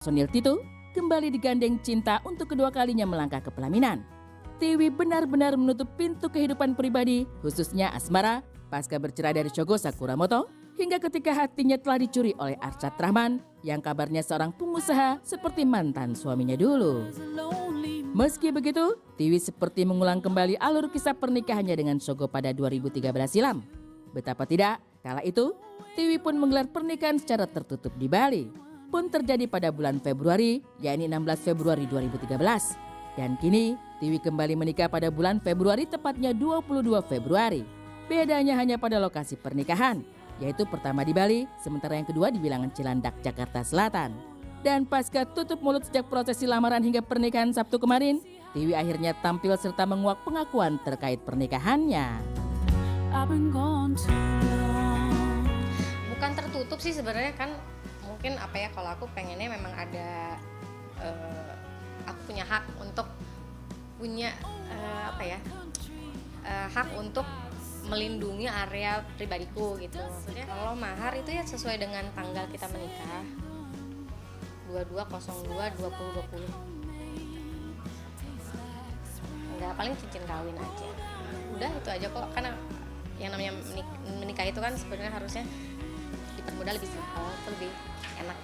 Personil Tito kembali digandeng cinta untuk kedua kalinya melangkah ke pelaminan. Tiwi benar-benar menutup pintu kehidupan pribadi, khususnya asmara, pasca bercerai dari Shogo Sakuramoto, hingga ketika hatinya telah dicuri oleh Arsyad Rahman, yang kabarnya seorang pengusaha seperti mantan suaminya dulu. Meski begitu, Tiwi seperti mengulang kembali alur kisah pernikahannya dengan Shogo pada 2013 silam. Betapa tidak, kala itu, Tiwi pun menggelar pernikahan secara tertutup di Bali. Pun terjadi pada bulan Februari, yakni 16 Februari 2013. Dan kini, Tiwi kembali menikah pada bulan Februari, tepatnya 22 Februari. Bedanya hanya pada lokasi pernikahan, yaitu pertama di Bali, sementara yang kedua di Bilangan Cilandak, Jakarta Selatan. Dan pasca tutup mulut sejak prosesi lamaran hingga pernikahan Sabtu kemarin, Tiwi akhirnya tampil serta menguak pengakuan terkait pernikahannya. Bukan tertutup sih sebenarnya, kan mungkin kalau aku pengennya memang ada aku punya hak untuk hak untuk melindungi area pribadiku gitu. Maksudnya kalau mahar itu ya sesuai dengan tanggal kita menikah, 22/02/2020. Enggak, paling cincin kawin aja. Udah itu aja kok, karena yang namanya menikah itu kan sebenarnya harusnya dipermudah, lebih simpel, lebih enak.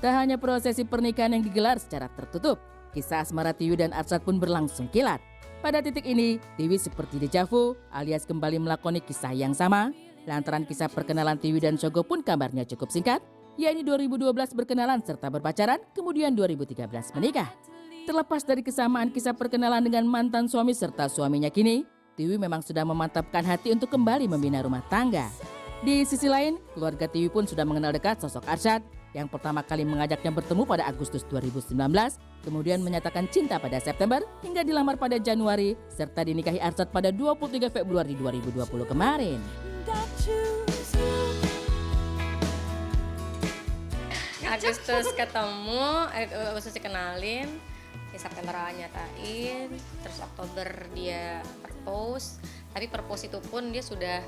Tak hanya prosesi pernikahan yang digelar secara tertutup, kisah asmara Tiwi dan Arsyad pun berlangsung kilat. Pada titik ini, Tiwi seperti dejavu alias kembali melakoni kisah yang sama, lantaran kisah perkenalan Tiwi dan Shogo pun kabarnya cukup singkat, yakni 2012 berkenalan serta berpacaran, kemudian 2013 menikah. Terlepas dari kesamaan kisah perkenalan dengan mantan suami serta suaminya kini, Tiwi memang sudah memantapkan hati untuk kembali membina rumah tangga. Di sisi lain, keluarga Tiwi pun sudah mengenal dekat sosok Arsyad, yang pertama kali mengajaknya bertemu pada Agustus 2019, kemudian menyatakan cinta pada September, hingga dilamar pada Januari, serta dinikahi Arsyad pada 23 Februari 2020 kemarin. Agustus ketemu, Agustus dikenalin, di September nyatain, terus Oktober dia propose. Tapi propose itu pun dia sudah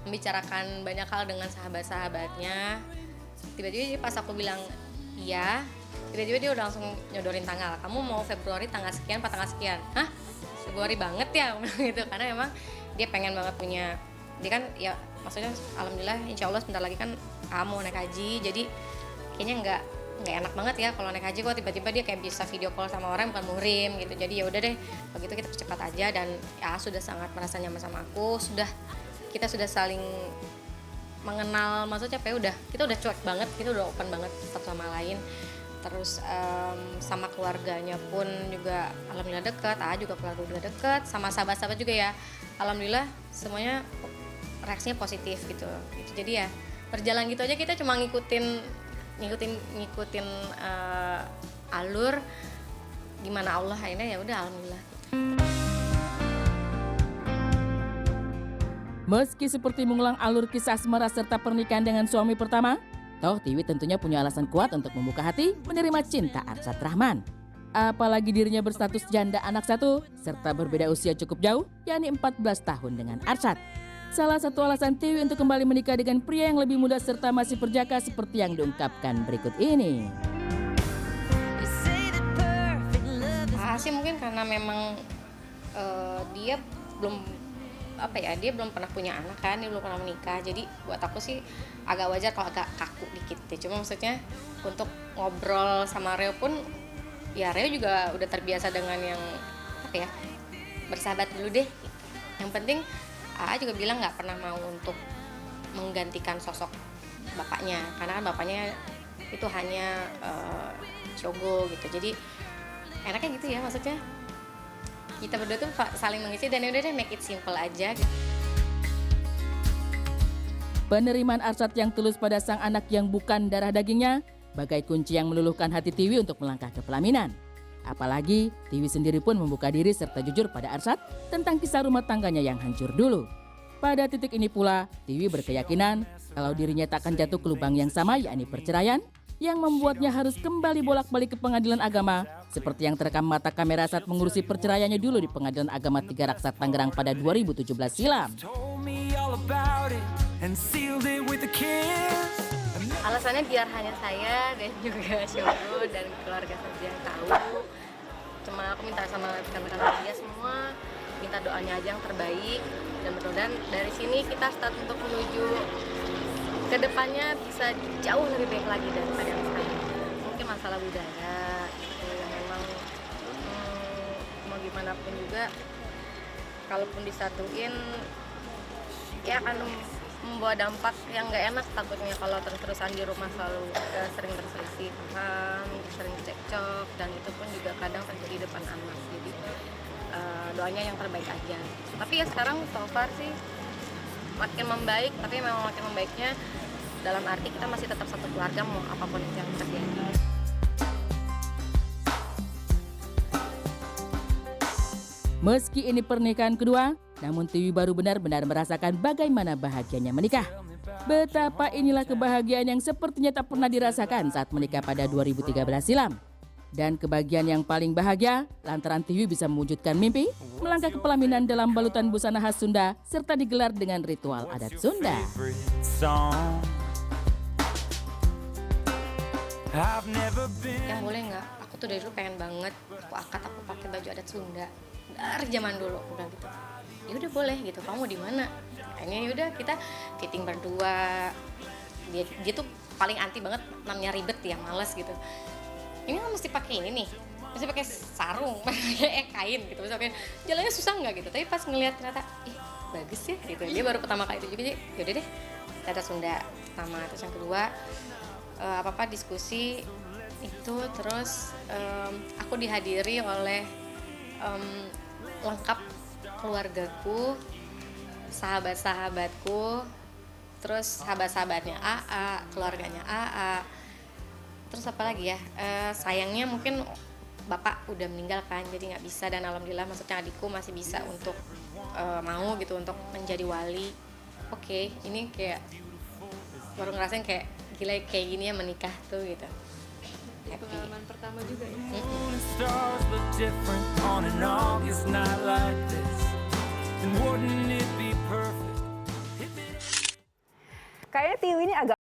membicarakan banyak hal dengan sahabat-sahabatnya. Tiba-tiba pas aku bilang iya, tiba-tiba dia udah langsung nyodorin tanggal. Kamu mau Februari tanggal sekian, tanggal sekian? Hah? Februari banget ya? Gitu. Karena memang dia pengen banget punya, dia kan ya maksudnya alhamdulillah insya Allah sebentar lagi kan kamu naik haji, jadi kayaknya nggak enak banget ya kalau naik haji kok tiba-tiba dia kayak bisa video call sama orang bukan muhrim gitu. Jadi ya udah deh, begitu kita percepat aja, dan ya sudah sangat merasa nyaman sama aku, kita sudah saling mengenal, maksudnya kita udah cuek banget, kita udah open banget satu sama lain. Terus sama keluarganya pun juga alhamdulillah dekat, juga keluarga juga dekat, sama sahabat-sahabat juga ya, alhamdulillah semuanya reaksinya positif gitu. Jadi ya berjalan gitu aja, kita cuma ngikutin alur gimana Allah, akhirnya ya udah alhamdulillah. Meski seperti mengulang alur kisah asmara serta pernikahan dengan suami pertama, toh Tiwi tentunya punya alasan kuat untuk membuka hati menerima cinta Arsyad Rahman. Apalagi dirinya berstatus janda anak satu, serta berbeda usia cukup jauh, yakni 14 tahun dengan Arsyad. Salah satu alasan Tiwi untuk kembali menikah dengan pria yang lebih muda serta masih perjaka seperti yang diungkapkan berikut ini. Sih mungkin karena memang dia belum pernah punya anak kan, dia belum pernah menikah. Jadi buat aku sih agak wajar kalau agak kaku dikit deh. Cuma maksudnya untuk ngobrol sama Reo pun, ya Reo juga udah terbiasa dengan yang bersahabat dulu deh. Yang penting AA juga bilang nggak pernah mau untuk menggantikan sosok bapaknya, karena kan bapaknya itu hanya Shogo gitu. Jadi enaknya gitu ya, maksudnya kita berdua tuh saling mengisi, dan udah deh make it simple aja gitu. Penerimaan Arsyad yang tulus pada sang anak yang bukan darah dagingnya bagai kunci yang meluluhkan hati Tiwi untuk melangkah ke pelaminan. Apalagi Tiwi sendiri pun membuka diri serta jujur pada Arsyad tentang kisah rumah tangganya yang hancur dulu. Pada titik ini pula, Tiwi berkeyakinan kalau dirinya tak akan jatuh ke lubang yang sama, yakni perceraian, yang membuatnya harus kembali bolak-balik ke pengadilan agama Seperti yang terekam mata kamera saat mengurusi perceraiannya dulu di Pengadilan Agama Tiga Raksa Tangerang pada 2017 silam. Alasannya biar hanya saya dan juga Shogo dan keluarga saja yang tahu. Cuma aku minta sama rekan-rekan media semua, minta doanya aja yang terbaik. Dan mudah-mudahan dari sini kita start untuk menuju ke depannya bisa jauh lebih baik lagi daripada yang sekarang. Mungkin masalah budaya gitu, yang memang mau gimana pun juga, kalaupun disatuin ya akan membawa dampak yang nggak enak takutnya kalau terus-terusan di rumah selalu sering berselisih paham, sering cekcok, dan itu pun juga kadang terjadi di depan anak. Jadi doanya yang terbaik aja. Tapi ya sekarang so far sih makin membaik, tapi memang makin membaiknya dalam arti kita masih tetap satu keluarga mau apapun yang terjadi. Meski ini pernikahan kedua, namun Tiwi baru benar-benar merasakan bagaimana bahagianya menikah. Betapa inilah kebahagiaan yang sepertinya tak pernah dirasakan saat menikah pada 2013 silam. Dan kebahagiaan yang paling bahagia lantaran Tiwi bisa mewujudkan mimpi melangkah ke pelaminan dalam balutan busana khas Sunda serta digelar dengan ritual adat Sunda. Yang boleh nggak? Aku tuh dari dulu pengen banget aku akad aku pakai baju adat Sunda dari zaman dulu udah gitu. Ya udah boleh gitu. Kamu di mana? Ini udah kita fitting berdua. Dia tuh paling anti banget namanya ribet ya, males gitu. Ini kan mesti pakai ini nih, mesti pakai sarung, pakai kain gitu. Misalnya jalannya susah nggak gitu. Tapi pas ngelihat ternyata, ih bagus ya gitu. Dia baru pertama kali itu juga, jadi yaudah deh. Ada Sunda pertama, terus yang kedua apa diskusi itu, terus aku dihadiri oleh lengkap keluargaku, sahabat-sahabatku, terus sahabat-sahabatnya AA, keluarganya AA. Terus apa lagi ya, sayangnya mungkin bapak udah meninggal kan, jadi nggak bisa, dan alhamdulillah maksudnya adikku masih bisa untuk mau gitu untuk menjadi wali. Oke, ini kayak baru ngerasain kayak gila kayak gini ya menikah tuh gitu. Happy. Pengalaman pertama juga ya. Kayaknya Tiwi ini agak